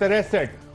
63,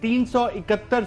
371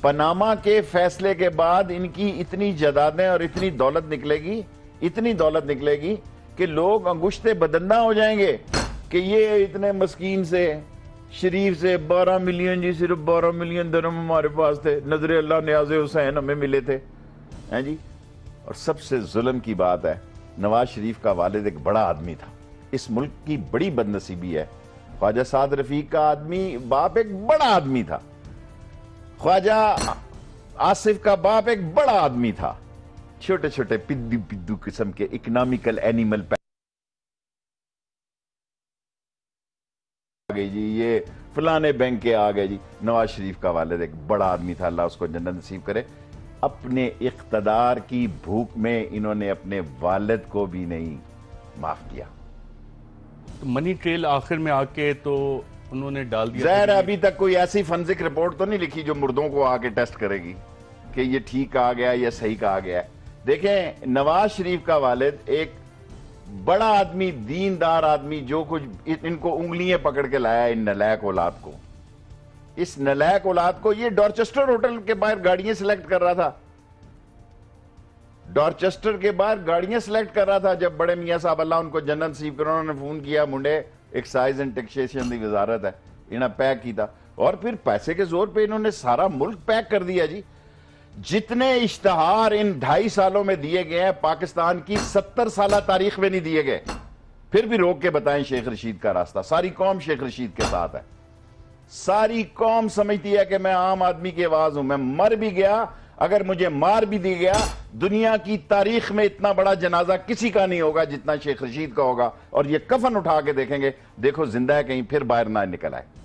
Panama کے فیصلے کے بعد ان کی اتنی جائیدادیں اور اتنی دولت نکلے گی کہ لوگ انگشتے بدندہ ہو جائیں گے کہ یہ اتنے مسکین سے شریف سے 12 ملین جی صرف 12 ملین درہم ہمارے پاس تھے، نظر اللہ نیاز حسین ہمیں ملے تھے ہیں جی۔ اور سب سے ظلم کی بات ہے، نواز شریف کا والد ایک بڑا آدمی تھا، اس ملک کی بڑی بد نصیبی ہے، خواجہ سعد رفیق کا باپ ایک بڑا آدمی تھا، خواجہ آصف کا باپ ایک بڑا آدمی تھا، چھوٹے چھوٹے پدو قسم کے اکنامیکل اینیمل آگئے جی، یہ فلانے بینک کے آگئے جی۔ نواز شریف کا والد ایک بڑا آدمی تھا، اللہ اس کو جنت نصیب کرے۔ اپنے اقتدار کی بھوک میں انہوں نے اپنے والد کو بھی نہیں معاف کیا۔ منی ٹریل آخر میں آ کے تو انہوں نے ڈال دیا، ظاہر ابھی تک کوئی ایسی فنزک رپورٹ تو نہیں لکھی جو مردوں کو آ کے ٹیسٹ کرے گی کہ یہ ٹھیک کہا گیا یا صحیح کہا گیا ہے۔ دیکھیں، نواز شریف کا والد ایک بڑا آدمی، دیندار آدمی، جو کچھ ان کو انگلیاں پکڑ کے لایا ان نلائق اولاد کو، اس نلائق اولاد کو یہ ڈارچسٹر ہوٹل کے باہر گاڑیاں سلیکٹ کر رہا تھا، ڈارچسٹر کے باہر گاڑیاں سلیکٹ کر رہا تھا جب بڑے میاں صاحب اللہ ان کو جنت نصیب کرو انہوں نے فون کیا، منڈے ایکسائز اینڈ ٹیکسیشن دی وزارت ہے، انہوں نے پیک کی تھا، اور پھر پیسے کے زور پہ انہوں نے سارا ملک پیک کر دیا جی۔ جتنے اشتہار ان 2.5 سالوں میں دیے گئے ہیں پاکستان کی 70 سالہ تاریخ میں نہیں دیے گئے، پھر بھی روک کے بتائیں شیخ رشید کا راستہ، ساری قوم شیخ رشید کے ساتھ ہے، ساری قوم سمجھتی ہے کہ میں عام آدمی کی آواز ہوں، میں مر بھی گیا، اگر مجھے مار بھی دی گیا، دنیا کی تاریخ میں اتنا بڑا جنازہ کسی کا نہیں ہوگا جتنا شیخ رشید کا ہوگا، اور یہ کفن اٹھا کے دیکھیں گے، دیکھو زندہ ہے کہیں پھر باہر نہ نکل آئے۔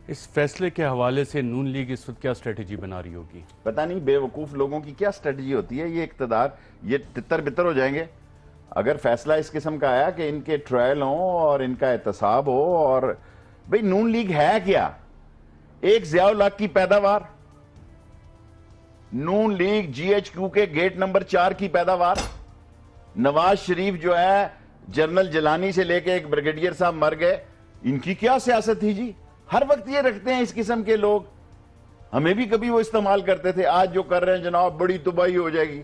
اس فیصلے کے حوالے سے نون لیگ اس وقت کیا اسٹریٹجی بنا رہی ہوگی؟ پتہ نہیں بے وقوف لوگوں کی کیا اسٹریٹجی ہوتی ہے، یہ اقتدار یہ تتر بتر ہو جائیں گے اگر فیصلہ اس قسم کا آیا کہ ان کے ٹرائل ہوں اور ان کا احتساب ہو۔ اور بھئی نون لیگ ہے کیا؟ ایک ضیاء الحق کی پیداوار، نون لیگ جی ایچ کیو کے گیٹ نمبر 4 کی پیداوار، نواز شریف جو ہے جنرل جیلانی سے لے کے ایک بریگیڈیئر صاحب مر گئے، ان کی کیا سیاست تھی جی؟ ہر وقت یہ رکھتے ہیں اس قسم کے لوگ، ہمیں بھی کبھی وہ استعمال کرتے تھے، آج جو کر رہے ہیں جناب بڑی تباہی ہو جائے گی،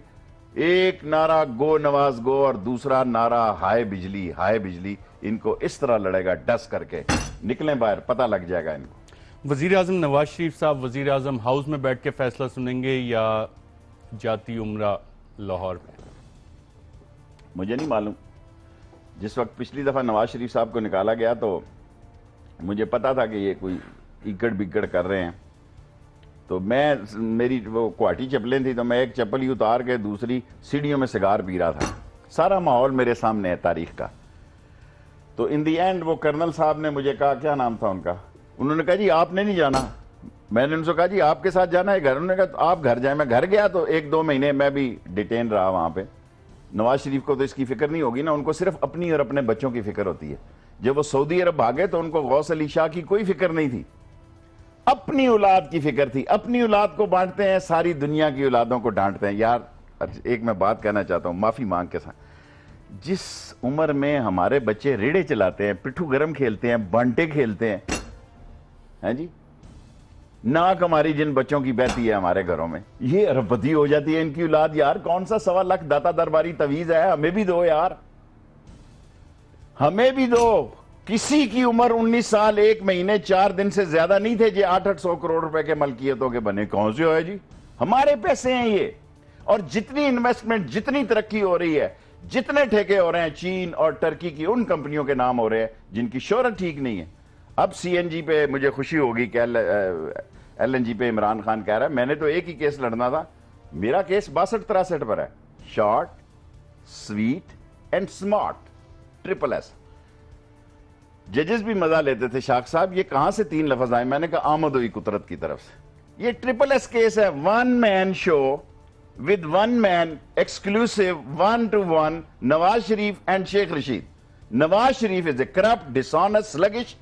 ایک نعرہ گو نواز گو اور دوسرا نعرہ ہائے بجلی ہائے بجلی، ان کو اس طرح لڑے گا ڈس کر کے، نکلیں باہر پتہ لگ جائے گا ان کو۔ وزیر اعظم نواز شریف صاحب وزیر اعظم ہاؤس میں بیٹھ کے فیصلہ سنیں گے یا جاتی عمرہ لاہور میں؟ مجھے نہیں معلوم، جس وقت پچھلی دفعہ نواز شریف صاحب کو نکالا گیا تو مجھے پتا تھا کہ یہ کوئی ایکڑ بگڑ کر رہے ہیں، تو میری وہ کوہاٹی چپلیں تھی تو میں ایک چپل ہی اتار کے دوسری سیڑھیوں میں سگار پی رہا تھا، سارا ماحول میرے سامنے ہے تاریخ کا۔ تو ان دی اینڈ وہ کرنل صاحب نے مجھے کہا، کیا نام تھا ان کا، انہوں نے کہا جی آپ نے نہیں جانا، میں نے ان سے کہا جی آپ کے ساتھ جانا ہے گھر، انہوں نے کہا آپ گھر جائیں، میں گھر گیا تو 1-2 مہینے میں بھی ڈیٹین رہا وہاں پہ۔ نواز شریف کو تو اس کی فکر نہیں ہوگی نا، ان کو صرف اپنی اور اپنے بچوں کی فکر ہوتی ہے۔ جب وہ سعودی عرب بھاگے تو ان کو غوث علی شاہ کی کوئی فکر نہیں تھی، اپنی اولاد کی فکر تھی، اپنی اولاد کو بانٹتے ہیں، ساری دنیا کی اولادوں کو ڈانٹتے ہیں۔ یار ایک میں بات کہنا چاہتا ہوں معافی مانگ کے ساتھ، جس عمر میں ہمارے بچے ریڑے چلاتے ہیں، پٹھو گرم کھیلتے ہیں، بانٹے کھیلتے ہیں جی، ناک ہماری جن بچوں کی بہتی ہے ہمارے گھروں میں، یہ اربپتی ہو جاتی ہے ان کی اولاد۔ یار کون سا 1.25 لاکھ داتا درباری تویز ہے، ہمیں بھی دو یار، ہمیں بھی دو۔ کسی کی عمر 19 سال 1 مہینے 4 دن سے زیادہ نہیں تھے جی 800 کروڑ روپے کے ملکیتوں کے بنے، کون سے ہوئے جی؟ ہمارے پیسے ہیں یہ، اور جتنی انویسٹمنٹ، جتنی ترقی ہو رہی ہے، جتنے ٹھیکے ہو رہے ہیں چین اور ٹرکی کی ان کمپنیوں کے نام ہو رہے ہیں جن کی شہرت ٹھیک نہیں ہے۔ اب سی این جی پہ مجھے خوشی ہوگی کہ ایل این جی پہ عمران خان کہہ رہا ہے میں نے تو ایک ہی کیس لڑنا تھا، میرا کیس 62-63 پر ہے، short sweet and smart, triple S. ججز بھی مزہ لیتے تھے، شاخ صاحب یہ کہاں سے 3 لفظ آئے، میں نے کہا آمد ہوئی قدرت کی طرف سے۔ یہ ٹرپل ایس کیس ہے، 1 مین شو with 1 man exclusive 1-to-1 Nawaz Sharif and Sheikh Rashid. Nawaz Sharif is a corrupt, dishonest, sluggish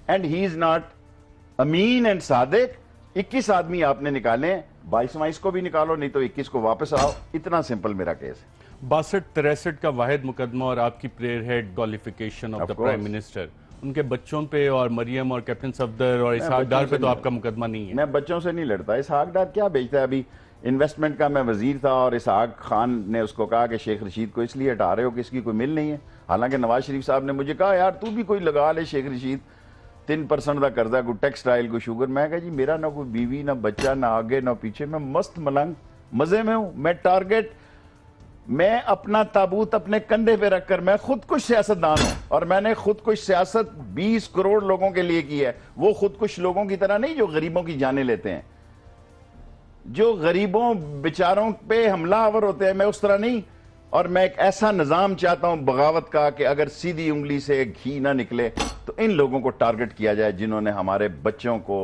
and he is not Amin and Sadiq. 21 آدمی آپ نے نکالے، 22 کو بھی نکالو نہیں تو 21 کو واپس آؤ، اتنا سمپل میرا کیس ہے۔ 62-63 کا واحد مقدمہ اور آپ کی پریئر ہے ڈالیفیکیشن آف دا پرائم منسٹر، ان کے بچوں پہ اور مریم اور کیپٹن صفدر اور اسحاق ڈار پہ تو آپ کا مقدمہ نہیں ہے؟ میں بچوں سے نہیں لڑتا. اسحاق ڈار کیا بیچتا ہے؟ ابھی انویسٹمنٹ کا میں وزیر تھا اور اسحاق خان نے اس کو کہا کہ شیخ رشید کو اس لیے ہٹا رہے ہو کہ اس کی کوئی مل نہیں ہے. حالانکہ نواز شریف صاحب نے مجھے کہا یار تو بھی کوئی لگا لے شیخ رشید 3% کا قرضہ, کوئی ٹیکسٹائل, کوئی شوگر. میں کہا جی میرا نہ کوئی بیوی, نہ بچہ, نہ آگے نہ پیچھے, میں مست ملنگ مزے میں ہوں. میں ٹارگٹ, میں اپنا تابوت اپنے کندھے پہ رکھ کر, میں خود کش سیاستدان ہوں اور میں نے خود کش سیاست 20 کروڑ لوگوں کے لیے کی ہے. وہ خود کش لوگوں کی طرح نہیں جو غریبوں کی جانیں لیتے ہیں, جو غریبوں بیچاروں پہ حملہ آور ہوتے ہیں, میں اس طرح نہیں. اور میں ایک ایسا نظام چاہتا ہوں بغاوت کا کہ اگر سیدھی انگلی سے گھی نہ نکلے تو ان لوگوں کو ٹارگٹ کیا جائے جنہوں نے ہمارے بچوں کو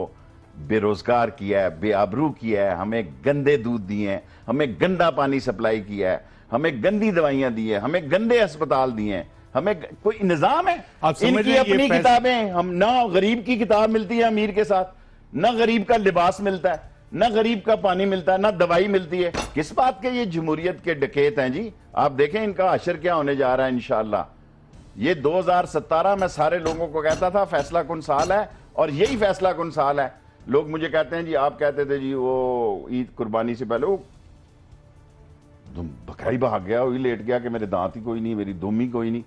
بے روزگار کیا ہے, بے آبرو کیا ہے, ہمیں گندے دودھ دیے ہیں, ہمیں گندا پانی سپلائی کیا ہے, ہمیں گندی دوائیاں دی ہیں, ہمیں گندے اسپتال دیے ہیں. ہمیں کوئی نظام ہے؟ ان کی اپنی کتابیں, ہم نہ غریب کی کتاب ملتی ہے امیر کے ساتھ, نہ غریب کا لباس ملتا ہے, نہ غریب کا پانی ملتا ہے, نہ دوائی ملتی ہے. کس بات کے یہ جمہوریت کے ڈکیت ہیں جی؟ آپ دیکھیں ان کا حشر کیا ہونے جا رہا ہے انشاءاللہ. یہ 2017 میں سارے لوگوں کو کہتا تھا فیصلہ کن سال ہے, اور یہی فیصلہ کن سال ہے. لوگ مجھے کہتے ہیں جی آپ کہتے تھے جی وہ عید قربانی سے پہلے وہ بکرائی بھاگ گیا, وہی لیٹ گیا کہ میرے دانت ہی کوئی نہیں, میری دم ہی کوئی نہیں.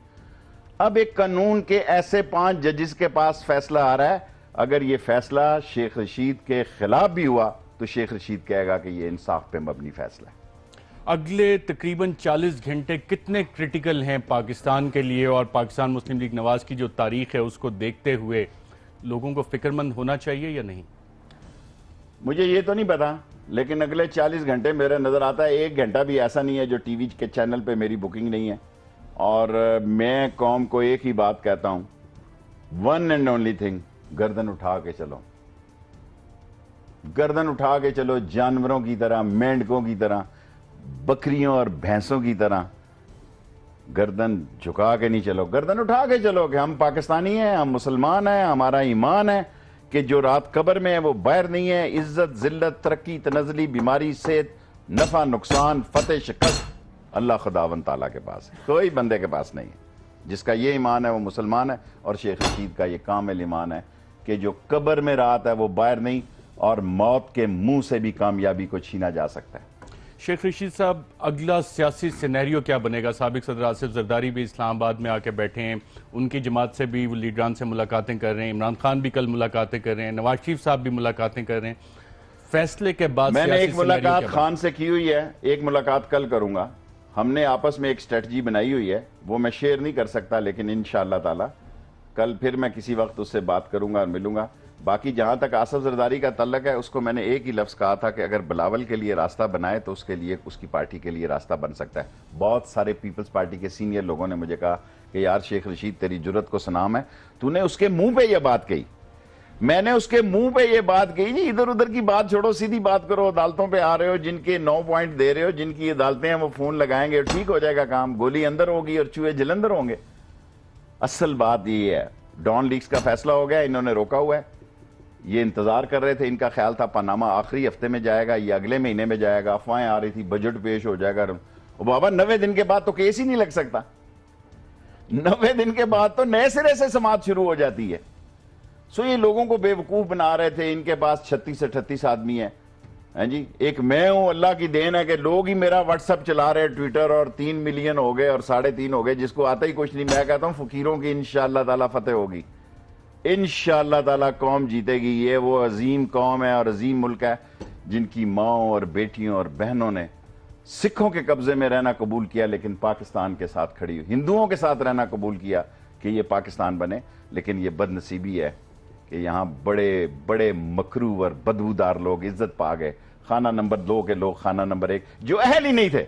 اب ایک قانون کے ایسے 5 ججز کے پاس فیصلہ آ رہا ہے, اگر یہ فیصلہ شیخ رشید کے خلاف بھی ہوا تو شیخ رشید کہے گا کہ یہ انصاف پہ مبنی فیصلہ ہے. اگلے تقریباً 40 گھنٹے کتنے کرٹیکل ہیں پاکستان کے لیے, اور پاکستان مسلم لیگ نواز کی جو تاریخ ہے اس کو دیکھتے ہوئے لوگوں کو فکر مند ہونا چاہیے یا نہیں؟ مجھے یہ تو نہیں پتا, لیکن اگلے 40 گھنٹے میرے نظر آتا ہے 1 گھنٹہ بھی ایسا نہیں ہے جو ٹی وی کے چینل پہ میری بکنگ نہیں ہے. اور میں قوم کو ایک ہی بات کہتا ہوں, ون اینڈ اونلی تھنگ, گردن اٹھا کے چلو, گردن اٹھا کے چلو, جانوروں کی طرح, مینڈکوں کی طرح, بکریوں اور بھینسوں کی طرح. گردن جھکا کے نہیں چلو, گردن اٹھا کے چلو کہ ہم پاکستانی ہیں, ہم مسلمان ہیں, ہمارا ایمان ہے کہ جو رات قبر میں ہے وہ باہر نہیں ہے. عزت, ذلت, ترقی, تنزلی, بیماری, صحت, نفع, نقصان, فتح, شکست اللہ خداوند تعالیٰ کے پاس ہے, کوئی بندے کے پاس نہیں ہے. جس کا یہ ایمان ہے وہ مسلمان ہے, اور شیخ رشید کا یہ کامل ایمان ہے کہ جو قبر میں رات ہے وہ باہر نہیں, اور موت کے منہ سے بھی کامیابی کو چھینا جا سکتا ہے. شیخ رشید صاحب, اگلا سیاسی سینیریو کیا بنے گا؟ سابق صدر آصف زرداری بھی اسلام آباد میں آ کے بیٹھے ہیں, ان کی جماعت سے بھی لیڈران سے ملاقاتیں کر رہے ہیں, عمران خان بھی کل ملاقاتیں کر رہے ہیں, نواز شریف صاحب بھی ملاقاتیں کر رہے ہیں. فیصلے کے بعد میں نے ایک ملاقات خان سے کی ہوئی ہے, ایک ملاقات کل کروں گا. ہم نے آپس میں ایک اسٹریٹجی بنائی ہوئی ہے, وہ میں شیئر نہیں کر سکتا, لیکن انشاءاللہ تعالی کل پھر میں کسی وقت اس سے بات کروں گا اور ملوں گا. باقی جہاں تک آصف زرداری کا تعلق ہے, اس کو میں نے ایک ہی لفظ کہا تھا کہ اگر بلاول کے لیے راستہ بنائے تو اس کے لیے, اس کی پارٹی کے لیے راستہ بن سکتا ہے. بہت سارے پیپلز پارٹی کے سینئر لوگوں نے مجھے کہا کہ یار شیخ رشید تیری جرت کو سلام ہے, تو نے اس کے منہ پہ یہ بات کہی. میں نے اس کے منہ پہ یہ بات کہی جی, ادھر ادھر کی بات چھوڑو, سیدھی بات کرو. عدالتوں پہ آ رہے ہو, جن کے 9 پوائنٹ دے رہے ہو, جن کی عدالتیں ہیں, وہ فون لگائیں گے, ٹھیک ہو جائے گا کام. گولی اندر ہوگی اور چوہے جلندر ہوں گے. اصل بات یہ ہے, ڈان لیکس کا فیصلہ ہو گیا, انہوں نے روکا ہوا ہے. یہ انتظار کر رہے تھے, ان کا خیال تھا پاناما آخری ہفتے میں جائے گا یا اگلے مہینے میں جائے گا. افواہیں آ رہی تھی بجٹ پیش ہو جائے گا. بابا 90 دن کے بعد تو کیس ہی نہیں لگ سکتا. 90 دن کے بعد تو نئے سرے سے سماعت شروع ہو جاتی ہے. سو یہ لوگوں کو بے وقوف بنا رہے تھے. ان کے پاس 36-38 آدمی ہیں. ہاں جی, ایک میں ہوں, اللہ کی دین ہے کہ لوگ ہی میرا واٹس ایپ چلا رہے, ٹویٹر, اور 3 ملین ہو گئے اور 3.5 ہو گئے, جس کو آتا ہی کچھ نہیں. میں کہتا ہوں فقیروں کی انشاءاللہ تعالیٰ فتح ہوگی, انشاءاللہ تعالیٰ قوم جیتے گی. یہ وہ عظیم قوم ہے اور عظیم ملک ہے جن کی ماؤں اور بیٹیوں اور بہنوں نے سکھوں کے قبضے میں رہنا قبول کیا, لیکن پاکستان کے ساتھ کھڑی ہوئی, ہندوؤں کے ساتھ رہنا قبول کیا کہ یہ پاکستان بنے. لیکن یہ بد نصیبی ہے کہ یہاں بڑے بڑے مکروہ اور بدبودار لوگ عزت پا گئے. خانہ نمبر 2 کے لوگ خانہ نمبر 1 جو اہل ہی نہیں تھے.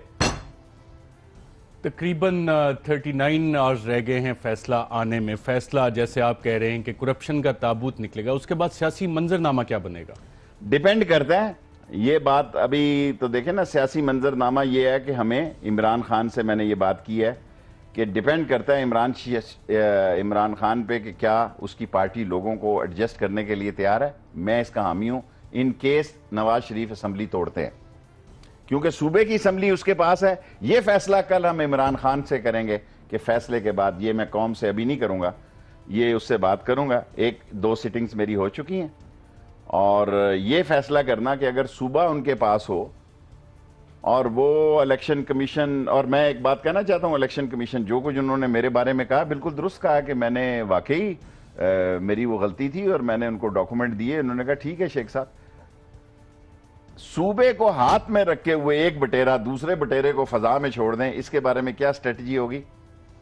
تقریباً 39 آورز رہ گئے ہیں فیصلہ آنے میں. فیصلہ جیسے آپ کہہ رہے ہیں کہ کرپشن کا تابوت نکلے گا, اس کے بعد سیاسی منظرنامہ کیا بنے گا؟ ڈیپینڈ کرتا ہے یہ بات. ابھی تو دیکھیں نا, سیاسی منظرنامہ یہ ہے کہ ہمیں عمران خان سے میں نے یہ بات کی ہے کہ ڈیپینڈ کرتا ہے عمران خان پہ کہ کیا اس کی پارٹی لوگوں کو ایڈجسٹ کرنے کے لیے تیار ہے. میں اس کا حامی ہوں in case Nawaz Sharif assembly توڑتے ہیں, کیونکہ صوبے کی اسمبلی اس کے پاس ہے. یہ فیصلہ کل ہم عمران خان سے کریں گے کہ فیصلے کے بعد, یہ میں قوم سے ابھی نہیں کروں گا, یہ اس سے بات کروں گا. 1-2 سٹنگز میری ہو چکی ہیں, اور یہ فیصلہ کرنا کہ اگر صوبہ ان کے پاس ہو اور وہ الیکشن کمیشن, اور میں ایک بات کہنا چاہتا ہوں, الیکشن کمیشن جو کچھ انہوں نے میرے بارے میں کہا بالکل درست کہا کہ میں نے واقعی میری وہ غلطی تھی اور میں نے ان کو ڈاکومنٹ دیے. انہوں نے کہا ٹھیک ہے شیخ صاحب, صوبے کو ہاتھ میں رکھے ہوئے ایک بٹیرا دوسرے بٹیرے کو فضا میں چھوڑ دیں, اس کے بارے میں کیا اسٹریٹجی ہوگی.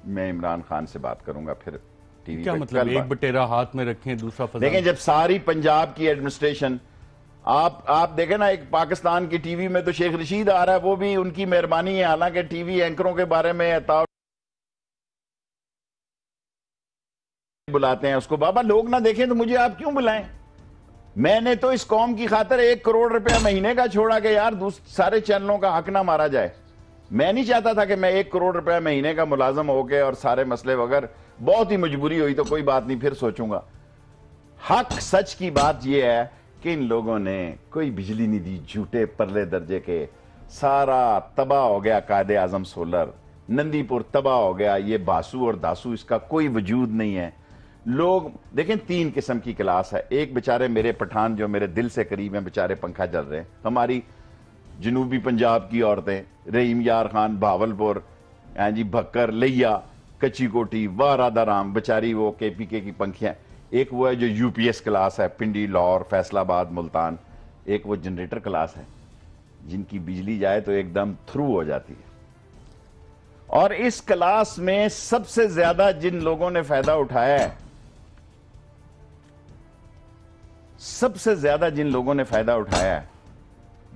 میں عمران خان سے بات کروں گا پھر ٹی وی. کیا مطلب ایک بٹیرا ہاتھ میں رکھیں دوسرا فضا؟ دیکھیں جب ساری پنجاب کی ایڈمنسٹریشن, آپ دیکھیں نا, ایک پاکستان کی ٹی وی میں تو شیخ رشید آ رہا ہے, وہ بھی ان کی مہربانی ہے, حالانکہ ٹی وی اینکروں کے بارے میں بلاتے ہیں اس کو. بابا لوگ نہ دیکھیں تو مجھے آپ کیوں بلائیں؟ میں نے تو اس قوم کی خاطر 1 کروڑ روپیہ مہینے کا چھوڑا کہ یار سارے چینلوں کا حق نہ مارا جائے. میں نہیں چاہتا تھا کہ میں 1 کروڑ روپیہ مہینے کا ملازم ہو کے اور سارے مسئلے وغیرہ, بہت ہی مجبوری ہوئی تو کوئی بات نہیں پھر سوچوں گا. حق سچ کی بات یہ ہے کہ ان لوگوں نے کوئی بجلی نہیں دی, جھوٹے پرلے درجے کے, سارا تباہ ہو گیا. قائد اعظم سولر, نندی پور تباہ ہو گیا. یہ باسو اور داسو اس کا کوئی وجود نہیں ہے. لوگ دیکھیں 3 قسم کی کلاس ہے. ایک بیچارے میرے پٹھان جو میرے دل سے قریب ہیں, بیچارے پنکھا جل رہے ہیں. ہماری جنوبی پنجاب کی عورتیں, رحیم یار خان بہاولپور, جی بھکر, لیا, کچی کوٹی, واہ رادھا رام, بیچاری وہ کے پی کے کی پنکھیاں. ایک وہ ہے جو یو پی ایس کلاس ہے, پنڈی, لاہور, فیصل آباد, ملتان. ایک وہ جنریٹر کلاس ہے جن کی بجلی جائے تو ایک دم تھرو ہو جاتی ہے. اور اس کلاس میں سب سے زیادہ جن لوگوں نے فائدہ اٹھایا ہے, سب سے زیادہ جن لوگوں نے فائدہ اٹھایا ہے,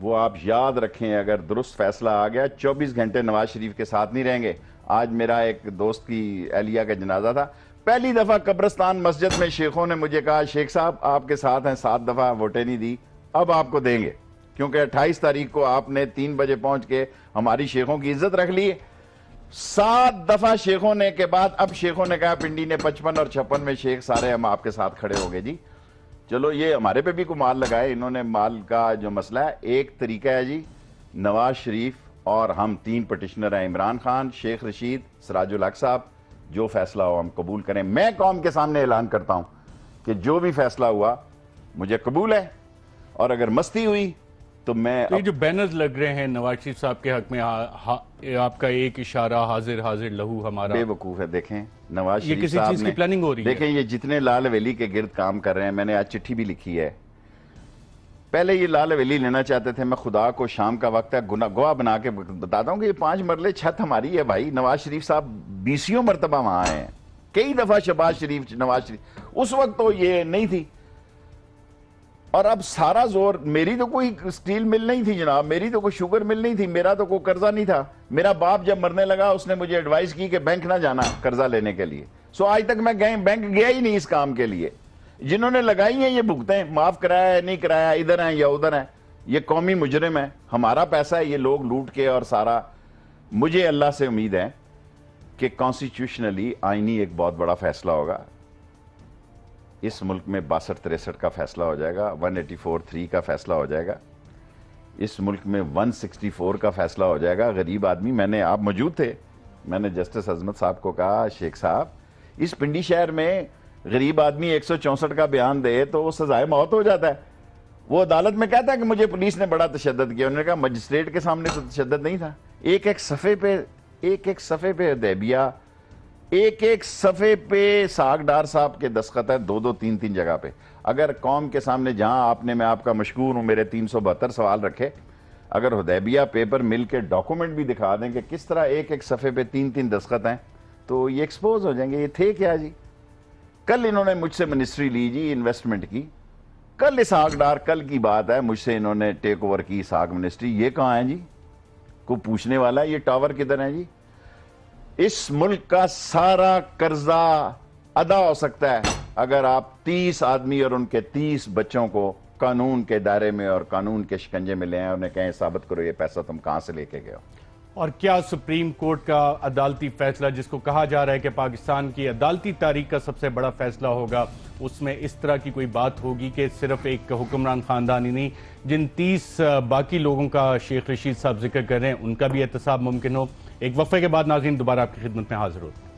وہ آپ یاد رکھیں, اگر درست فیصلہ آ گیا 24 گھنٹے نواز شریف کے ساتھ نہیں رہیں گے. آج میرا ایک دوست کی اہلیہ کا جنازہ تھا. پہلی دفعہ قبرستان مسجد میں شیخوں نے مجھے کہا شیخ صاحب آپ کے ساتھ ہیں, 7 دفعہ ووٹیں نہیں دی, اب آپ کو دیں گے, کیونکہ 28 تاریخ کو آپ نے 3 بجے پہنچ کے ہماری شیخوں کی عزت رکھ لی. 7 دفعہ شیخوں نے کے بعد اب شیخوں نے کہا پنڈی نے 55 اور 56 میں شیخ سارے ہم آپ کے ساتھ کھڑے ہو گئے. جی چلو یہ ہمارے پہ بھی کوئی مال لگائے. انہوں نے مال کا جو مسئلہ ہے, ایک طریقہ ہے جی, نواز شریف اور ہم 3 پٹیشنر ہیں, عمران خان, شیخ رشید, سراج الحق صاحب, جو فیصلہ ہو ہم قبول کریں. میں قوم کے سامنے اعلان کرتا ہوں کہ جو بھی فیصلہ ہوا مجھے قبول ہے, اور اگر مستی ہوئی تو میں یہ جو بینرز لگ رہے ہیں نواز شریف صاحب کے حق میں, آپ کا ایک اشارہ حاضر حاضر لہو ہمارا, بے وقوف ہے. دیکھیں نواز یہ شریف کسی صاحب چیز کی نے, پلاننگ ہو رہی ہے. دیکھیں یہ جتنے لال حویلی کے گرد کام کر رہے ہیں, میں نے آج چٹھی بھی لکھی ہے. پہلے یہ لال حویلی لینا چاہتے تھے, میں خدا کو شام کا وقت ہے گواہ بنا کے بتاتا ہوں کہ یہ 5 مرلے چھت ہماری ہے بھائی. نواز شریف صاحب 20 مرتبہ وہاں آئے ہیں, کئی دفعہ شہباز شریف, نواز شریف, اس وقت تو یہ نہیں تھی. اور اب سارا زور, میری تو کوئی سٹیل مل نہیں تھی جناب, میری تو کوئی شوگر مل نہیں تھی, میرا تو کوئی قرضہ نہیں تھا. میرا باپ جب مرنے لگا اس نے مجھے ایڈوائز کی کہ بینک نہ جانا قرضہ لینے کے لیے. سو آج تک میں بینک گیا ہی نہیں اس کام کے لیے. جنہوں نے لگائی ہیں یہ بھگتے ہیں, معاف کرایا ہے نہیں کرایا, ادھر ہیں یا ادھر ہیں, یہ قومی مجرم ہے. ہمارا پیسہ ہے, یہ لوگ لوٹ کے, اور سارا. مجھے اللہ سے امید ہے کہ کانسٹیٹیوشنلی آئینی ایک بہت بڑا فیصلہ ہوگا. اس ملک میں 62-63 کا فیصلہ ہو جائے گا, 184-3 کا فیصلہ ہو جائے گا, اس ملک میں 164 کا فیصلہ ہو جائے گا. غریب آدمی, آپ موجود تھے, میں نے جسٹس عظمت صاحب کو کہا شیخ صاحب اس پنڈی شہر میں غریب آدمی 164 کا بیان دے تو وہ سزائے موت ہو جاتا ہے. وہ عدالت میں کہتا ہے کہ مجھے پولیس نے بڑا تشدد کیا. انہوں نے کہا مجسٹریٹ کے سامنے تو تشدد نہیں تھا. ایک صفحے پہ حدیبیہ, ایک صفحے پہ ساگ ڈار صاحب کے دستخط ہے, 2 3 جگہ پہ. اگر قوم کے سامنے جہاں آپ نے, میں آپ کا مشکور ہوں, میرے 372 سوال رکھے, اگر حدیبیہ پیپر مل کے ڈاکومنٹ بھی دکھا دیں کہ کس طرح ایک صفحے پہ 3 دستخط ہیں, تو یہ ایکسپوز ہو جائیں گے. یہ تھے کیا جی؟ کل انہوں نے مجھ سے منسٹری لی جی انویسٹمنٹ کی, کل اسحاق ڈار, کل کی بات ہے, مجھ سے انہوں نے ٹیک اوور کی اسحاق منسٹری. یہ کہاں ہے جی؟ کوئی پوچھنے والا ہے یہ ٹاور کدھر ہے جی؟ اس ملک کا سارا قرضہ ادا ہو سکتا ہے اگر آپ 30 آدمی اور ان کے 30 بچوں کو قانون کے دائرے میں اور قانون کے شکنجے میں لے آئیں, انہیں کہیں ثابت کرو یہ پیسہ تم کہاں سے لے کے گئے ہو. اور کیا سپریم کورٹ کا عدالتی فیصلہ, جس کو کہا جا رہا ہے کہ پاکستان کی عدالتی تاریخ کا سب سے بڑا فیصلہ ہوگا, اس میں اس طرح کی کوئی بات ہوگی کہ صرف ایک حکمران خاندان ہی نہیں, جن 30 باقی لوگوں کا شیخ رشید صاحب ذکر کر رہے ہیں, ان کا بھی احتساب ممکن ہو. ایک وقفے کے بعد ناظرین دوبارہ آپ کی خدمت میں حاضر ہوتے ہیں.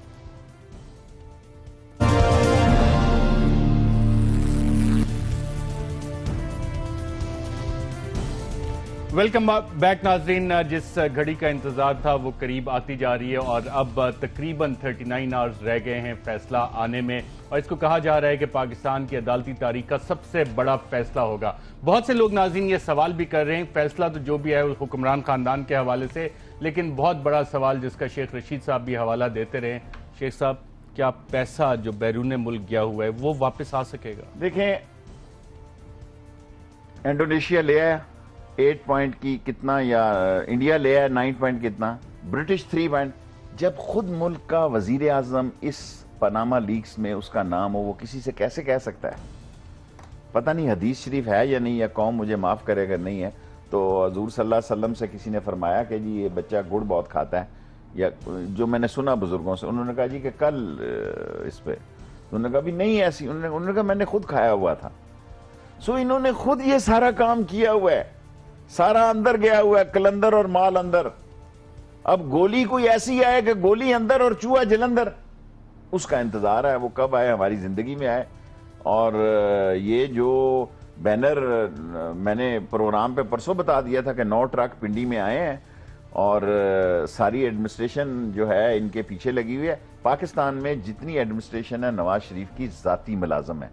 ویلکم بیک ناظرین. جس گھڑی کا انتظار تھا وہ قریب آتی جا رہی ہے اور اب تقریباً 39 آورز رہ گئے ہیں فیصلہ آنے میں, اور اس کو کہا جا رہا ہے کہ پاکستان کی عدالتی تاریخ کا سب سے بڑا فیصلہ ہوگا. بہت سے لوگ ناظرین یہ سوال بھی کر رہے ہیں, فیصلہ تو جو بھی ہے حکمران خاندان کے حوالے سے, لیکن بہت بڑا سوال جس کا شیخ رشید صاحب بھی حوالہ دیتے رہے. شیخ صاحب, کیا پیسہ جو بیرون ملک گیا ہوا ہے وہ واپس آ سکے گا؟ دیکھیں, انڈونیشیا لے آیا 8 پوائنٹ کی کتنا, یا انڈیا لے آیا 9 پوائنٹ کتنا, برٹش 3 پوائنٹ. جب خود ملک کا وزیر اعظم اس پاناما لیکس میں اس کا نام ہو, وہ کسی سے کیسے کہہ سکتا ہے؟ پتہ نہیں حدیث شریف ہے یا نہیں, یا قوم مجھے معاف کرے اگر نہیں ہے تو. حضور صلی اللہ علیہ وسلم سے کسی نے فرمایا کہ جی یہ بچہ گڑ بہت کھاتا ہے, یا جو میں نے سنا بزرگوں سے, انہوں نے کہا جی کہ کل اس پہ, انہوں نے کہا بھی نہیں ایسی, انہوں نے کہا میں نے خود کھایا ہوا تھا. سو انہوں نے خود یہ سارا کام کیا ہوا ہے, سارا اندر گیا ہوا ہے, کلندر اور مال اندر. اب گولی کوئی ایسی آئے کہ گولی اندر اور چوہا جلندر, اس کا انتظار ہے وہ کب آئے, ہماری زندگی میں آئے. اور یہ جو بینر میں نے پروگرام پہ پرسوں بتا دیا تھا کہ 9 ٹرک پنڈی میں آئے ہیں اور ساری ایڈمنسٹریشن جو ہے ان کے پیچھے لگی ہوئی ہے. پاکستان میں جتنی ایڈمنسٹریشن ہے نواز شریف کی ذاتی ملازم ہے,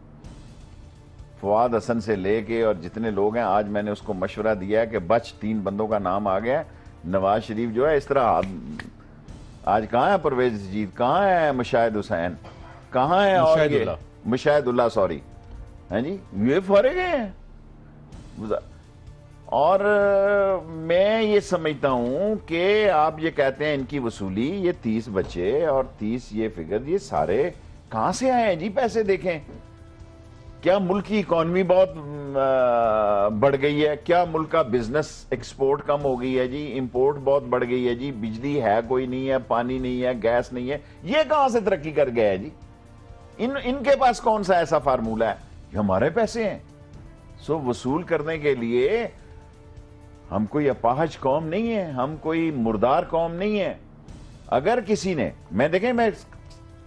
فواد حسن سے لے کے اور جتنے لوگ ہیں. آج میں نے اس کو مشورہ دیا ہے کہ بچ 3 بندوں کا نام آ گیا ہے. نواز شریف جو ہے اس طرح, آج کہاں ہے پرویز جیت, کہاں ہے مشاہد حسین, کہاں ہے اور مشاہد اللہ سوری, ہیں جی یہ فارغ ہیں. اور میں یہ سمجھتا ہوں کہ آپ یہ کہتے ہیں ان کی وصولی, یہ 30 بچے اور 30 یہ فگر, یہ سارے کہاں سے آئے ہیں جی پیسے؟ دیکھیں کیا ملک کی اکانومی بہت بڑھ گئی ہے, کیا ملک کا بزنس ایکسپورٹ کم ہو گئی ہے جی, امپورٹ بہت بڑھ گئی ہے جی, بجلی ہے کوئی نہیں ہے, پانی نہیں ہے, گیس نہیں ہے, یہ کہاں سے ترقی کر گیا ہے جی؟ ان کے پاس کون سا ایسا فارمولہ ہے؟ یہ ہمارے پیسے ہیں. سو وصول کرنے کے لیے ہم کوئی اپاہج قوم نہیں ہے, ہم کوئی مردار قوم نہیں ہے. اگر کسی نے, میں دیکھیں میں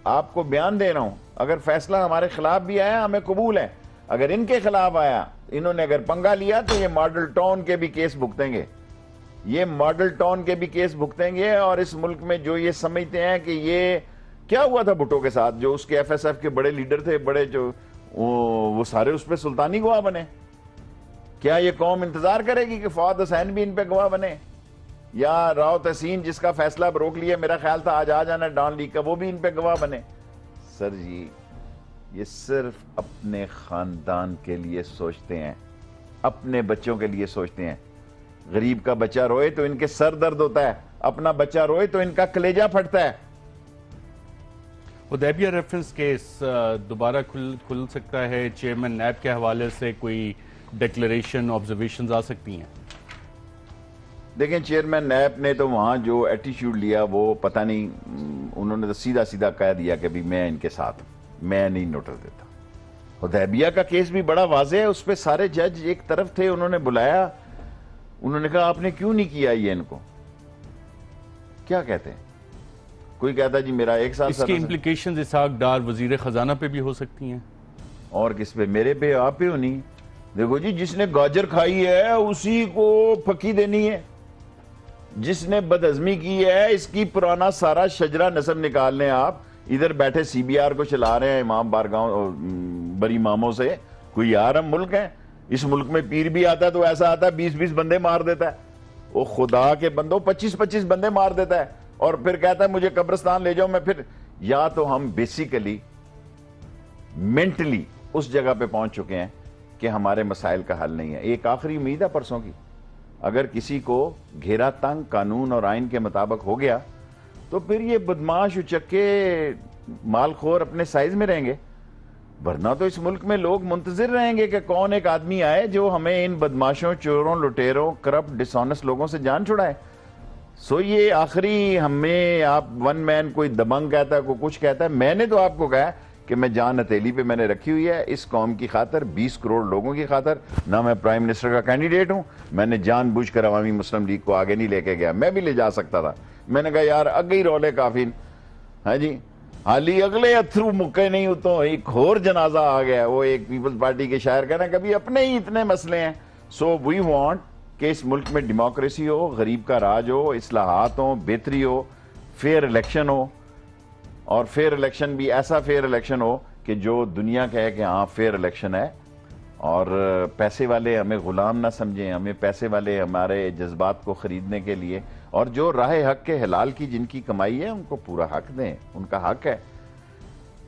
آپ کو بیان دے رہا ہوں, اگر فیصلہ ہمارے خلاف بھی آیا ہمیں قبول ہے, اگر ان کے خلاف آیا, انہوں نے اگر پنگا لیا تو یہ ماڈل ٹاؤن کے بھی کیس بھگتیں گے, یہ ماڈل ٹاؤن کے بھی کیس بھگتیں گے. اور اس ملک میں جو یہ سمجھتے ہیں کہ یہ کیا ہوا تھا بھٹو کے ساتھ, جو اس کے ایف ایس ایف کے بڑے لیڈر تھے, بڑے جو وہ سارے اس پہ سلطانی گواہ بنے. کیا یہ قوم انتظار کرے گی کہ فواد حسین بھی ان پہ گواہ بنے, یا راؤ تحسین جس کا فیصلہ اب روک لیا, میرا خیال تھا آج آ جانا ڈان لیگ کا, وہ بھی ان پہ گواہ بنے؟ سر جی یہ صرف اپنے خاندان کے لیے سوچتے ہیں, اپنے بچوں کے لیے سوچتے ہیں. غریب کا بچہ روئے تو ان کے سر درد ہوتا ہے, اپنا بچہ روئے تو ان کا کلیجہ پھٹتا ہے. حدیبیہ ریفرنس کیس دوبارہ کھل سکتا ہے, چیئرمین نیب کے حوالے سے کوئی ڈیکلریشن, آبزرویشنز آ سکتی ہیں؟ دیکھیں چیئرمین نیب نے تو وہاں جو ایٹیچیوڈ لیا وہ پتہ نہیں, انہوں نے تو سیدھا سیدھا کہہ دیا کہ بھی میں ان کے ساتھ ہوں, میں نہیں نوٹس دیتا. حدیبیہ کا کیس بھی بڑا واضح ہے, اس پہ سارے جج ایک طرف تھے, انہوں نے بلایا, انہوں نے کہا آپ نے کیوں نہیں کیا یہ, ان کو کیا کہتے ہیں؟ کوئی کہتا جی میرا 1 سال. اس کی امپلیکیشنز اسحاق ڈار وزیر خزانہ پہ بھی ہو سکتی ہیں, اور کس پہ؟ میرے پہ, آپ پہ ہونی. دیکھو جی جس نے گاجر کھائی ہے اسی کو پھکی دینی ہے, جس نے بدہضمی کی ہے اس کی پرانا سارا شجرہ نسب نکال لیں آپ. ادھر بیٹھے سی بی آر کو چلا رہے ہیں امام بارگاہ بڑی اماموں سے, کوئی یار ہم ملک ہیں, اس ملک میں پیر بھی آتا ہے تو ایسا آتا ہے 20-20 بندے مار دیتا ہے, وہ خدا کے بندوں 25-25 بندے مار دیتا ہے, اور پھر کہتا ہے مجھے قبرستان لے جاؤ. میں پھر یا تو ہم بیسیکلی مینٹلی اس جگہ پہ پہنچ چکے ہیں کہ ہمارے مسائل کا حل نہیں ہے. ایک آخری امید ہے پرسوں کی, اگر کسی کو گھیرا تنگ قانون اور آئین کے مطابق ہو گیا تو پھر یہ بدماش اچکے مال خور اپنے سائز میں رہیں گے, ورنہ تو اس ملک میں لوگ منتظر رہیں گے کہ کون ایک آدمی آئے جو ہمیں ان بدماشوں, چوروں, لٹیروں, کرپٹ, ڈسونس لوگوں سے جان چھڑائے. سو یہ آخری ہمیں آپ ون مین, کوئی دبنگ کہتا ہے, کوئی کچھ کہتا ہے. میں نے تو آپ کو کہا کہ میں جان ہتھیلی پہ میں نے رکھی ہوئی ہے اس قوم کی خاطر, 20 کروڑ لوگوں کی خاطر. نہ میں پرائم منسٹر کا کینڈیڈیٹ ہوں, میں نے جان بوجھ کر عوامی مسلم لیگ کو آگے نہیں لے کے گیا, میں بھی لے جا سکتا تھا. میں نے کہا یار اگئی رولے کافی, ہاں جی حالی اگلے اتھرو مکے نہیں ہوتوں, ایک اور جنازہ آ گیا. وہ ایک پیپلز پارٹی کے شاعر کہنا کبھی اپنے ہی اتنے مسئلے ہیں. سو وی وانٹ کہ اس ملک میں ڈیموکریسی ہو, غریب کا راج ہو, اصلاحات ہوں, بہتری ہو, فیئر الیکشن ہو, اور فیئر الیکشن بھی ایسا فیئر الیکشن ہو کہ جو دنیا کہے کہ ہاں فیئر الیکشن ہے, اور پیسے والے ہمیں غلام نہ سمجھیں, ہمیں پیسے والے ہمارے جذبات کو خریدنے کے لیے, اور جو راہ حق کے حلال کی جن کی کمائی ہے ان کو پورا حق دیں, ان کا حق ہے.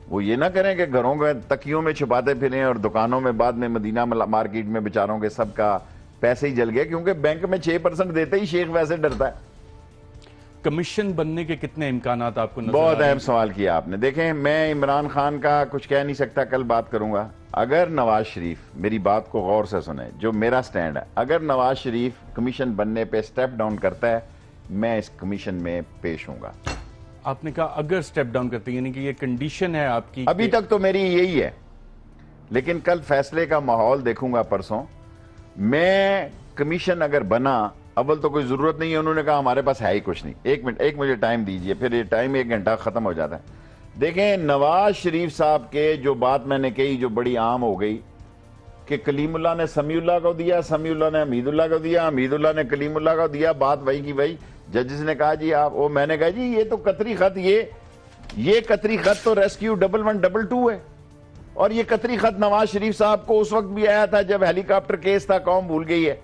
وہ یہ نہ کریں کہ گھروں کے تکیوں میں چھپاتے پھریں اور دکانوں میں بعد میں مدینہ مارکیٹ میں بیچاروں کے سب کا پیسے ہی جل گئے, کیونکہ بینک میں 6% دیتے ہی شیخ ویسے ڈرتا ہے. کمیشن بننے کے کتنے امکانات آپ کو نظر بہت اہم سوال کیا آپ نے. دیکھیں میں عمران خان کا کچھ کہہ نہیں سکتا, کل بات کروں گا. اگر نواز شریف, میری بات کو غور سے سنیں, جو میرا سٹینڈ ہے, اگر نواز شریف کمیشن بننے پہ سٹیپ ڈاؤن کرتا ہے, میں اس کمیشن میں پیش ہوں گا. آپ نے کہا اگر سٹیپ ڈاؤن کرتے, یعنی کہ یہ کنڈیشن ہے آپ کی؟ ابھی تک تو میری یہی ہے, لیکن کل فیصلے کا ماحول دیکھوں گا پرسوں. میں کمیشن اگر بنا, اول تو کوئی ضرورت نہیں ہے, انہوں نے کہا ہمارے پاس ہے ہی کچھ نہیں, ایک منٹ, ایک مجھے ٹائم دیجئے, پھر یہ ٹائم 1 گھنٹہ ختم ہو جاتا ہے. دیکھیں نواز شریف صاحب کے جو بات میں نے کہی, جو بڑی عام ہو گئی کہ کلیم اللہ نے سمیع اللہ کو دیا, سمیع اللہ نے حمید اللہ کو دیا, حمید اللہ نے کلیم اللہ کو دیا, بات وہی کی وہی. ججز نے کہا جی آپ, میں نے کہا جی یہ تو قطری خط, یہ قطری خط تو ریسکیو 1122 ہے, اور یہ قطری خط نواز شریف صاحب کو اس وقت بھی آیا تھا جب ہیلی کاپٹر کیس تھا, قوم بھول گئی ہے.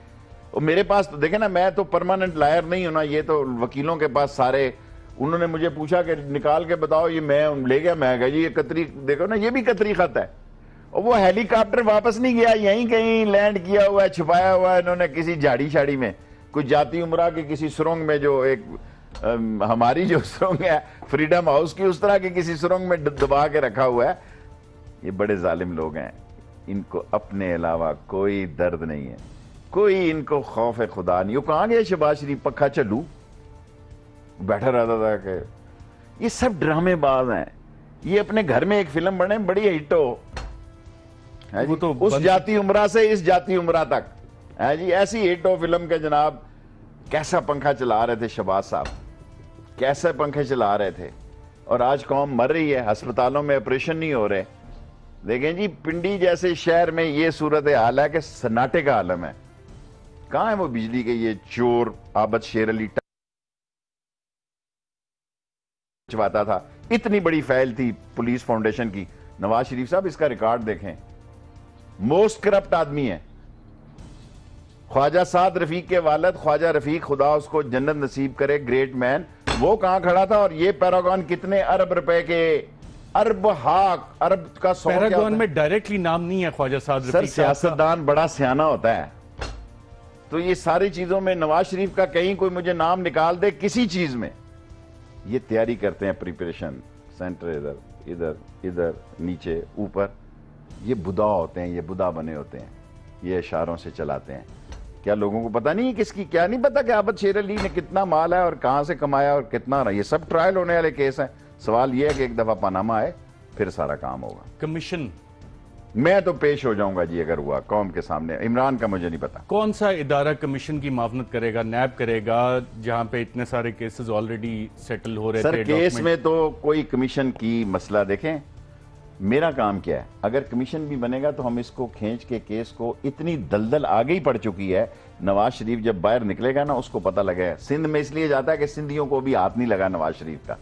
اور میرے پاس تو دیکھیں نا, میں تو پرماننٹ لائر نہیں ہوں نا, یہ تو وکیلوں کے پاس سارے, انہوں نے مجھے پوچھا کہ نکال کے بتاؤ, یہ میں لے گیا, میں کہا جی یہ قطری, دیکھو نا یہ بھی قطری خط ہے. اور وہ ہیلی کاپٹر واپس نہیں گیا, یہیں کہیں لینڈ کیا ہوا ہے, چھپایا ہوا ہے انہوں نے کسی جھاڑی شاڑی میں, کوئی جاتی عمرہ کی کسی سرنگ میں, جو ایک ہماری جو سرنگ ہے فریڈم ہاؤس کی, اس طرح کی کسی سرنگ میں دبا کے رکھا ہوا ہے. یہ بڑے ظالم لوگ ہیں, ان کو اپنے علاوہ کوئی درد نہیں ہے, کوئی ان کو خوف خدا نہیں. وہ کہاں گیا شہباز شریف, پکا چلو بیٹھا رہتا تھا کہ یہ سب ڈرامے باز ہیں. یہ اپنے گھر میں ایک فلم بنے, بڑی ہٹ ہو, اس جاتی عمرہ سے اس جاتی عمرہ تک ہے جی, ایسی ہٹ ہو فلم کے جناب. کیسا پنکھا چلا رہے تھے شہباز صاحب, کیسے پنکھے چلا رہے تھے, اور آج قوم مر رہی ہے, ہسپتالوں میں آپریشن نہیں ہو رہے. دیکھیں جی پنڈی جیسے شہر میں یہ صورتحال ہے کہ سناٹے کا عالم ہے. کہاں ہے وہ بجلی کے یہ چور عابد شیر علی چواتا تھا, اتنی بڑی فائل تھی پولیس فاؤنڈیشن کی. نواز شریف صاحب اس کا ریکارڈ دیکھیں, موسٹ کرپٹ آدمی ہے. خواجہ سعد رفیق کے والد خواجہ رفیق, خدا اس کو جنت نصیب کرے, گریٹ مین, وہ کہاں کھڑا تھا, اور یہ پیراگون کتنے ارب روپے کے, ارب کا 100. پیراگون میں ڈائریکٹلی نام نہیں ہے خواجہ سعد رفیق. سر سیاستدان بڑا سیانہ ہوتا ہے, تو یہ ساری چیزوں میں نواز شریف کا کہیں کوئی مجھے نام نکال دے کسی چیز میں. یہ تیاری کرتے ہیں, پریپریشن, سینٹر ادھر ادھر نیچے اوپر. یہ بدا ہوتے ہیں, یہ بدا بنے ہوتے ہیں, یہ اشاروں سے چلاتے ہیں. کیا لوگوں کو پتہ نہیں کس کی, کیا نہیں پتا کہ عابد شیر علی نے کتنا مال ہے اور کہاں سے کمایا اور کتنا رہا. یہ سب ٹرائل ہونے والے کیس ہیں. سوال یہ ہے کہ ایک دفعہ پاناما آئے, پھر سارا کام ہوگا. کمیشن میں تو پیش ہو جاؤں گا جی اگر ہوا قوم کے سامنے. عمران کا مجھے نہیں پتا کون سا ادارہ کمیشن کی معاونت کرے گا, نیب کرے گا, جہاں پہ اتنے سارے کیسز آلریڈی سیٹل ہو رہے تھے. سر کیس میں تو کوئی کمیشن کی مسئلہ, دیکھیں میرا کام کیا ہے, اگر کمیشن بھی بنے گا تو ہم اس کو کھینچ کے کیس کو, اتنی دلدل آگے ہی پڑ چکی ہے. نواز شریف جب باہر نکلے گا نا اس کو پتہ لگے. سندھ میں اس لیے جاتا ہے کہ سندھیوں کو بھی ہاتھ نہیں لگا نواز شریف کا,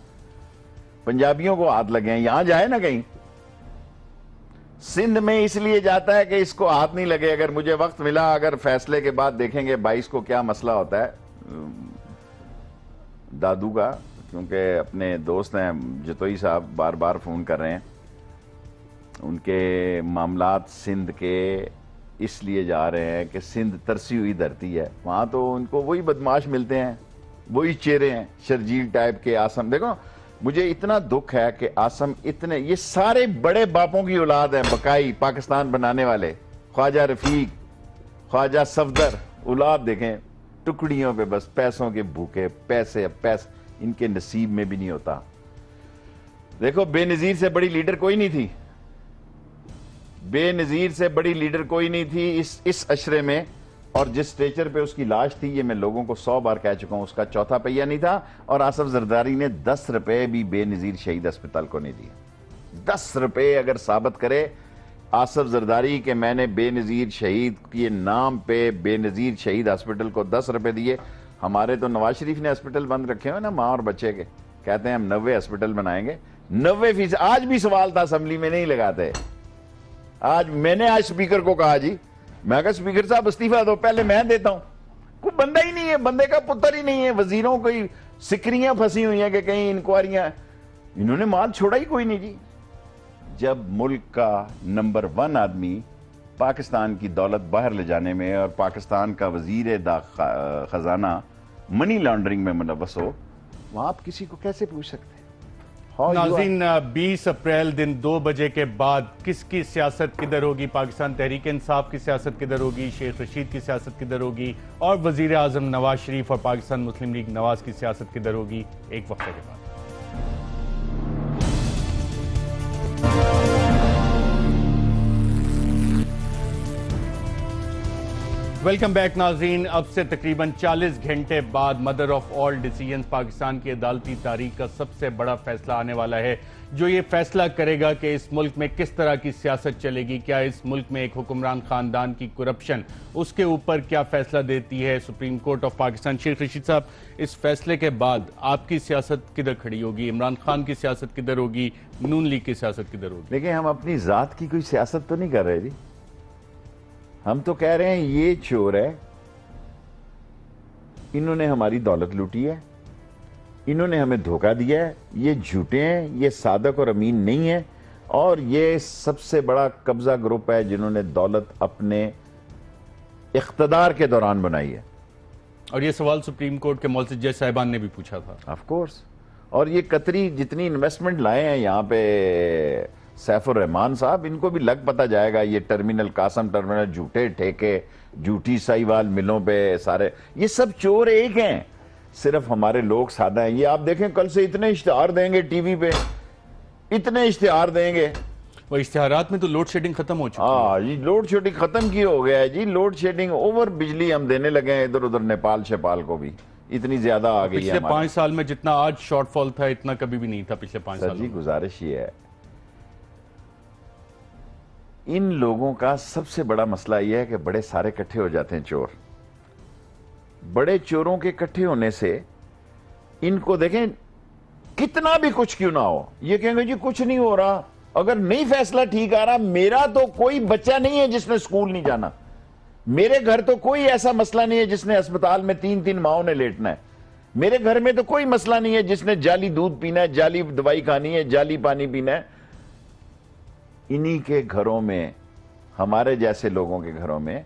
پنجابیوں کو ہاتھ لگے ہیں, یہاں جائے نا کہیں. سندھ میں اس لیے جاتا ہے کہ اس کو ہاتھ نہیں لگے. اگر مجھے وقت ملا, اگر فیصلے کے بعد دیکھیں گے 22 کو کیا مسئلہ ہوتا ہے دادو کا, کیونکہ اپنے دوست ہیں جتوئی صاحب, بار بار فون کر رہے ہیں. ان کے معاملات سندھ کے اس لیے جا رہے ہیں کہ سندھ ترسی ہوئی دھرتی ہے, وہاں تو ان کو وہی بدماش ملتے ہیں, وہی چہرے ہیں شرجیل ٹائپ کے. آسم, دیکھو مجھے اتنا دکھ ہے کہ آسم اتنے, یہ سارے بڑے باپوں کی اولاد ہیں بقائی پاکستان بنانے والے. خواجہ رفیق, خواجہ صفدر, اولاد دیکھیں ٹکڑیوں پہ, بس پیسوں کے بھوکے, پیسے ان کے نصیب میں بھی نہیں ہوتا. دیکھو بے نظیر سے بڑی لیڈر کوئی نہیں تھی, بے نظیر سے بڑی لیڈر کوئی نہیں تھی اس عشرے میں. اور جس سٹیچر پہ اس کی لاش تھی, یہ میں لوگوں کو 100 بار کہہ چکا ہوں, اس کا چوتھا پہیہ نہیں تھا. اور آصف زرداری نے 10 روپے بھی بے نظیر شہید ہسپتال کو نہیں دیا. 10 روپے اگر ثابت کرے آصف زرداری کہ میں نے بے نظیر شہید کے نام پہ بے نظیر شہید ہاسپٹل کو 10 روپے دیے. ہمارے تو نواز شریف نے ہاسپٹل بند رکھے ہوئے نا ماں اور بچے کے, کہتے ہیں ہم 90 ہاسپٹل بنائیں گے. 90%. آج بھی سوال تھا اسمبلی میں, نہیں لگاتے. آج میں نے اسپیکر کو کہا جی, میں کہا اسپیکر صاحب استعفیٰ دو, پہلے میں دیتا ہوں. کوئی بندہ ہی نہیں ہے, بندے کا پتر ہی نہیں ہے. وزیروں کو سکریاں پھنسی ہوئی ہیں کہ کہیں انکوائریاں, انہوں نے مال چھوڑا ہی کوئی نہیں جی. جب ملک کا نمبر 1 آدمی پاکستان کی دولت باہر لے جانے میں اور پاکستان کا وزیر خزانہ منی لانڈرنگ میں ملوث ہو, وہاں آپ کسی کو کیسے پوچھ سکتے ہیں؟ ناظرین, 20 اپریل دن 2 بجے کے بعد کس کی سیاست کدھر ہوگی, پاکستان تحریک انصاف کی سیاست کدھر ہوگی, شیخ رشید کی سیاست کدھر ہوگی, اور وزیر اعظم نواز شریف اور پاکستان مسلم لیگ نواز کی سیاست کدھر ہوگی, ایک وقفے کے بعد. ویلکم بیک ناظرین. اب سے تقریباً 40 گھنٹے بعد mother of all decisions Pakistan کی عدالتی تاریخ کا سب سے بڑا فیصلہ آنے والا ہے, جو یہ فیصلہ کرے گا کہ اس ملک میں کس طرح کی سیاست چلے گی. کیا اس ملک میں ایک حکمران خاندان کی کرپشن, اس کے اوپر کیا فیصلہ دیتی ہے supreme court of Pakistan. Sheikh Rashid صاحب, اس فیصلے کے بعد آپ کی سیاست کدھر کھڑی ہوگی, عمران خان کی سیاست کدھر ہوگی, نون لیگ کی سیاست کدھر ہوگی؟ دیکھیں, ہم اپنی ذات کی کوئی سیاست تو نہیں کر رہے جی. ہم تو کہہ رہے ہیں یہ چور ہے, انہوں نے ہماری دولت لوٹی ہے, انہوں نے ہمیں دھوکہ دیا ہے, یہ جھوٹے ہیں, یہ صادق اور امین نہیں ہیں, اور یہ سب سے بڑا قبضہ گروپ ہے جنہوں نے دولت اپنے اقتدار کے دوران بنائی ہے. اور یہ سوال سپریم کورٹ کے معزز جج صاحبان نے بھی پوچھا تھا. Of course. اور یہ قطری جتنی انویسٹمنٹ لائے ہیں یہاں پہ سیف الرحمان صاحب, ان کو بھی لگ پتا جائے گا یہ ٹرمینل, قاسم ٹرمینل, جھوٹے ٹھیکے, جھوٹی سائیوال ملوں پہ سارے, یہ سب چور ایک ہیں, صرف ہمارے لوگ سادہ ہیں. یہ آپ دیکھیں کل سے اتنے اشتہار دیں گے ٹی وی پہ, اتنے اشتہار دیں گے. وہ اشتہارات میں تو لوڈ شیڈنگ ختم ہو چکی ہے. ہاں جی, لوڈ شیڈنگ ختم کی ہو گیا ہے جی. لوڈ شیڈنگ اوور بجلی ہم دینے لگے ہیں ادھر ادھر, نیپال شیپال کو بھی اتنی زیادہ آ گئی ہے. پچھلے 5 سال میں جتنا آج شارٹ فال تھا اتنا کبھی بھی نہیں تھا پچھلے 5 سال. جی گزارش یہ ہے, ان لوگوں کا سب سے بڑا مسئلہ یہ ہے کہ بڑے سارے کٹھے ہو جاتے ہیں چور. بڑے چوروں کے کٹھے ہونے سے ان کو دیکھیں کتنا بھی کچھ کیوں نہ ہو, یہ کہیں گے جی کچھ نہیں ہو رہا, اگر نہیں فیصلہ ٹھیک آ رہا, میرا تو کوئی بچہ نہیں ہے جس نے اسکول نہیں جانا, میرے گھر تو کوئی ایسا مسئلہ نہیں ہے جس نے اسپتال میں 3 ماہوں نے لیٹنا ہے, میرے گھر میں تو کوئی مسئلہ نہیں ہے جس نے جعلی دودھ پینا ہے, جعلی دوائی کھانی ہے, جعلی پانی پینا ہے. انہی کے گھروں میں, ہمارے جیسے لوگوں کے گھروں میں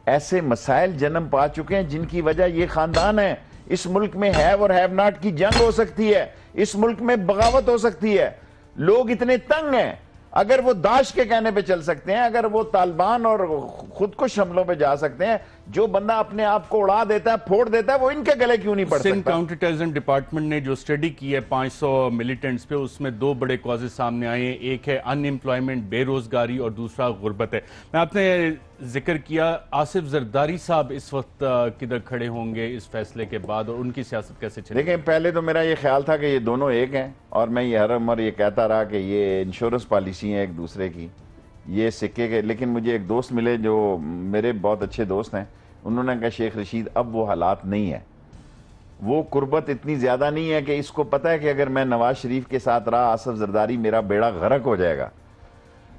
ایسے مسائل جنم پا چکے ہیں جن کی وجہ یہ خاندان ہے. اس ملک میں ہیو اور ہیو ناٹ کی جنگ ہو سکتی ہے, اس ملک میں بغاوت ہو سکتی ہے. لوگ اتنے تنگ ہیں, اگر وہ داعش کے کہنے پہ چل سکتے ہیں, اگر وہ طالبان اور خود کش حملوں پہ جا سکتے ہیں, جو بندہ اپنے آپ کو اڑا دیتا ہے, پھوڑ دیتا ہے, وہ ان کے گلے کیوں نہیں پڑ سکتا؟ سندھ کاؤنٹر ٹیررزم ڈپارٹمنٹ نے جو اسٹڈی کی ہے 500 ملیٹنٹس پہ, اس میں 2 بڑے کازز سامنے آئے ہیں. ایک ہے ان ایمپلائمنٹ, بے روزگاری, اور دوسرا غربت ہے. میں آپ نے ذکر کیا, آصف زرداری صاحب اس وقت کدھر کھڑے ہوں گے اس فیصلے کے بعد, اور ان کی سیاست کیسے چلے؟ دیکھیں, پہلے تو میرا یہ خیال تھا کہ یہ دونوں ایک ہیں, اور میں یہ ہر عمر یہ کہتا رہا کہ یہ انشورنس پالیسی ہیں ایک دوسرے کی, یہ سکے کے. لیکن مجھے ایک دوست ملے جو میرے بہت اچھے دوست ہیں, انہوں نے کہا شیخ رشید اب وہ حالات نہیں ہیں, وہ قربت اتنی زیادہ نہیں ہے کہ اس کو پتہ ہے کہ اگر میں نواز شریف کے ساتھ رہا آصف زرداری میرا بیڑا غرق ہو جائے گا.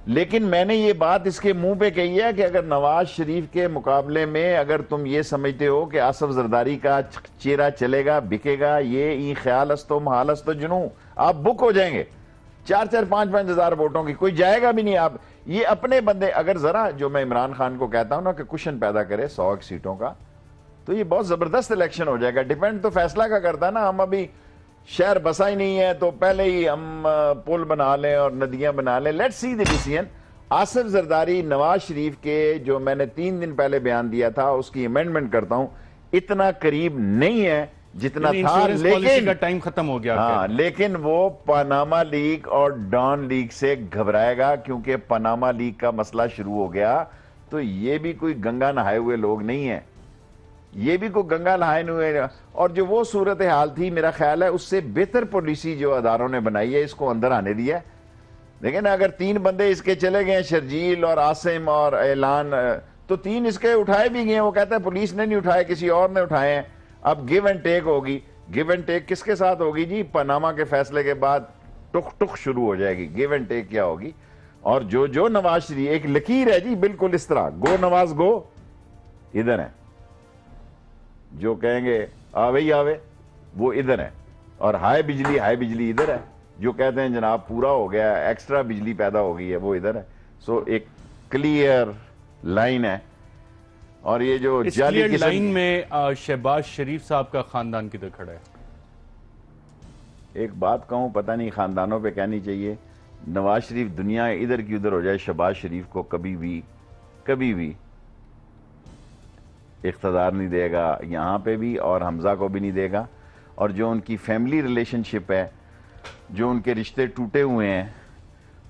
لیکن میں نے یہ بات اس کے منہ پہ کہی ہے کہ اگر نواز شریف کے مقابلے میں اگر تم یہ سمجھتے ہو کہ آصف زرداری کا چہرہ چلے گا, بکے گا, یہ خیال است و محال است و جنوں, آپ بک ہو جائیں گے 4-4, 5-5 ہزار ووٹوں کی, کوئی جائے گا بھی نہیں. آپ یہ اپنے بندے, اگر ذرا جو میں عمران خان کو کہتا ہوں نا کہ کشن پیدا کرے 100 سیٹوں کا, تو یہ بہت زبردست الیکشن ہو جائے گا. ڈیپینڈ تو فیصلہ کا کرتا ہے نا. ہم ابھی شہر بسا ہی نہیں ہے تو پہلے ہی ہم پل بنا لیں اور ندیاں بنا لیں. Let's see the decision. Asif Zardari Nawaz Sharif کے جو میں نے 3 دن پہلے بیان دیا تھا اس کی امینڈمنٹ کرتا ہوں, اتنا قریب نہیں ہے جتنا تھا, لیکن کا ٹائم ختم ہو گیا. ہاں, لیکن وہ پاناما لیگ اور ڈان لیگ سے گھبرائے گا, کیونکہ پاناما لیگ کا مسئلہ شروع ہو گیا تو یہ بھی کوئی گنگا نہائے ہوئے لوگ نہیں ہیں, یہ بھی کوئی گنگا نہائے ہوئے. اور جو وہ صورتحال تھی میرا خیال ہے اس سے بہتر پالیسی جو اداروں نے بنائی ہے اس کو اندر آنے دیا ہے. دیکھیں نا، اگر 3 بندے اس کے چلے گئے، شرجیل اور عاصم اور اعلان، تو 3 اس کے اٹھائے بھی گئے. وہ کہتا ہے پولیس نے نہیں اٹھائے، کسی اور نے اٹھائے ہیں. اب گیو اینڈ ٹیک ہوگی. گیو اینڈ ٹیک کس کے ساتھ ہوگی جی؟ پاناما کے فیصلے کے بعد ٹک ٹک شروع ہو جائے گی. گیو اینڈ ٹیک کیا ہوگی؟ اور جو نواز شریف، ایک لکیر ہے جی بالکل اس طرح، گو نواز گو ادھر ہے، جو کہیں گے آوے آوے وہ ادھر ہے، اور ہائی بجلی ادھر ہے. جو کہتے ہیں جناب پورا ہو گیا، ایکسٹرا بجلی پیدا ہو گئی ہے، وہ ادھر ہے. سو ایک کلیئر لائن ہے. اور یہ جو اس جعلی کلیئر لائن میں شہباز شریف صاحب کا خاندان کدھر کھڑا ہے؟ ایک بات کہوں، پتہ نہیں خاندانوں پہ کہنی چاہیے، نواز شریف دنیا ادھر کی ادھر ہو جائے، شہباز شریف کو کبھی بھی اقتدار نہیں دے گا، یہاں پہ بھی، اور حمزہ کو بھی نہیں دے گا. اور جو ان کی فیملی ریلیشن شپ ہے، جو ان کے رشتے ٹوٹے ہوئے ہیں،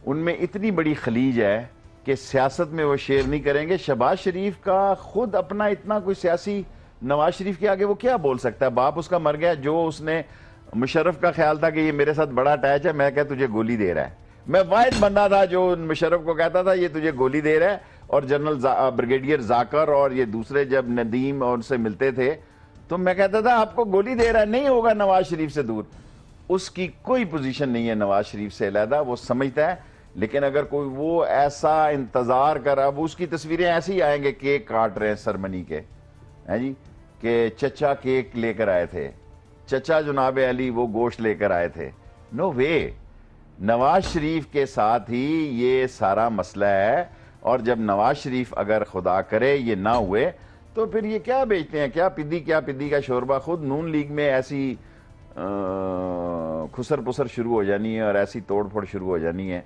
ان میں اتنی بڑی خلیج ہے کہ سیاست میں وہ شیئر نہیں کریں گے. شہباز شریف کا خود اپنا اتنا کوئی سیاسی، نواز شریف کے آگے وہ کیا بول سکتا ہے؟ باپ اس کا مر گیا. جو اس نے، مشرف کا خیال تھا کہ یہ میرے ساتھ بڑا اٹیچ ہے، میں کہ تجھے گولی دے رہا ہے. میں واحد بندہ تھا جو مشرف کو کہتا تھا یہ تجھے گولی دے رہا ہے. اور جنرل بریگیڈیئر ذاکر اور یہ دوسرے جب ندیم اور ان سے ملتے تھے تو میں کہتا تھا آپ کو گولی دے رہا ہے، نہیں ہوگا نواز شریف سے دور. اس کی کوئی پوزیشن نہیں ہے نواز شریف سے علیحدہ، وہ سمجھتا ہے. لیکن اگر کوئی وہ ایسا انتظار کر، اب اس کی تصویریں ایسی آئیں گے، کیک کاٹ رہے ہیں سرمنی کے، ہیں جی، کہ چچا کیک لے کر آئے تھے، چچا جناب علی وہ گوشت لے کر آئے تھے. نو وے. نواز شریف کے ساتھ ہی یہ سارا مسئلہ ہے. اور جب نواز شریف اگر خدا کرے یہ نہ ہوئے تو پھر یہ کیا بیچتے ہیں، کیا پدی کا شوربہ. خود نون لیگ میں ایسی خسر پسر شروع ہو جانی ہے اور ایسی توڑ پھوڑ شروع ہو جانی ہے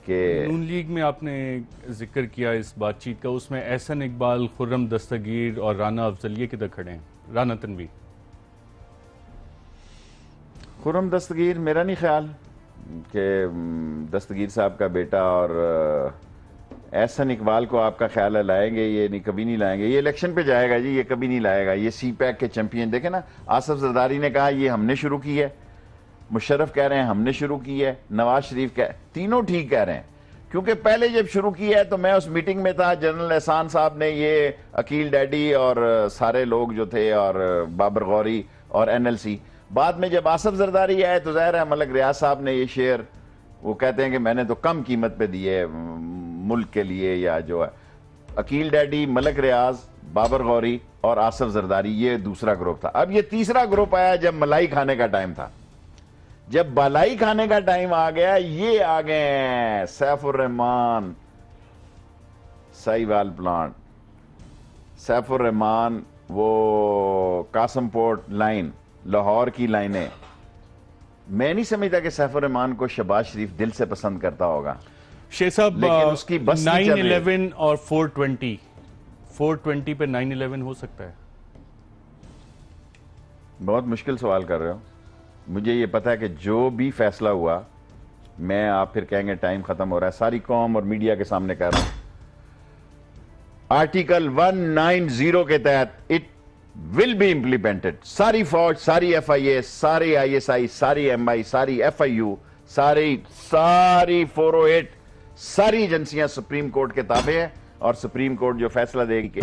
کہ نون لیگ میں آپ نے ذکر کیا اس بات چیت کا، اس میں احسن اقبال، خرم دستگیر اور رانا افضل یہ کدھر کھڑے ہیں؟ رانا تنویر. خرم دستگیر میرا نہیں خیال کہ دستگیر صاحب کا بیٹا اور احسن اقبال کو آپ کا خیال ہے لائیں گے. یہ نہیں، کبھی نہیں لائیں گے. یہ الیکشن پہ جائے گا جی، یہ کبھی نہیں لائے گا. یہ سی پیک کے چیمپئن دیکھیں نا، آصف زرداری نے کہا یہ ہم نے شروع کی ہے، مشرف کہہ رہے ہیں ہم نے شروع کی ہے، نواز شریف تینوں ٹھیک کہہ رہے ہیں. کیونکہ پہلے جب شروع کی ہے تو میں اس میٹنگ میں تھا، جنرل احسان صاحب نے، یہ عقیل ڈیڈی اور سارے لوگ جو تھے، اور بابر غوری اور NLC. بعد میں جب آصف زرداری آئے تو ظاہر ہے ملک ریاض صاحب نے یہ شیئر، وہ کہتے ہیں کہ میں نے تو کم قیمت پہ دیے ملک کے لیے، یا جو ہے عقیل ڈیڈی، ملک ریاض، بابر غوری اور آصف زرداری، یہ دوسرا گروپ تھا. اب یہ تیسرا گروپ آیا جب ملائی کھانے کا ٹائم تھا. جب بالائی کھانے کا ٹائم آ گیا، یہ آ گئے سیف الرحمان، سائیوال پلانٹ، سیف الرحمان، وہ قاسم پورٹ لائن، لاہور کی لائنیں. میں نہیں سمجھتا کہ سیف الرحمان کو شہباز شریف دل سے پسند کرتا ہوگا. شیخ صاحب، لیکن اس کی بس نہیں چل رہی. 9/11 اور 420 پہ 9/11 ہو سکتا ہے؟ بہت مشکل سوال کر رہے ہو. مجھے یہ پتا ہے کہ جو بھی فیصلہ ہوا، میں، آپ پھر کہیں گے ٹائم ختم ہو رہا ہے، ساری قوم اور میڈیا کے سامنے کہہ رہا ہوں، آرٹیکل 190 کے تحت اٹ ول بی امپلیمنٹڈ. ساری فوج، ساری FIA، ساری ISI، ساری MI، ساری FIU، ساری 408، ساری ایجنسیاں سپریم کورٹ کے تابع ہیں، اور سپریم کورٹ جو فیصلہ دے گی کہ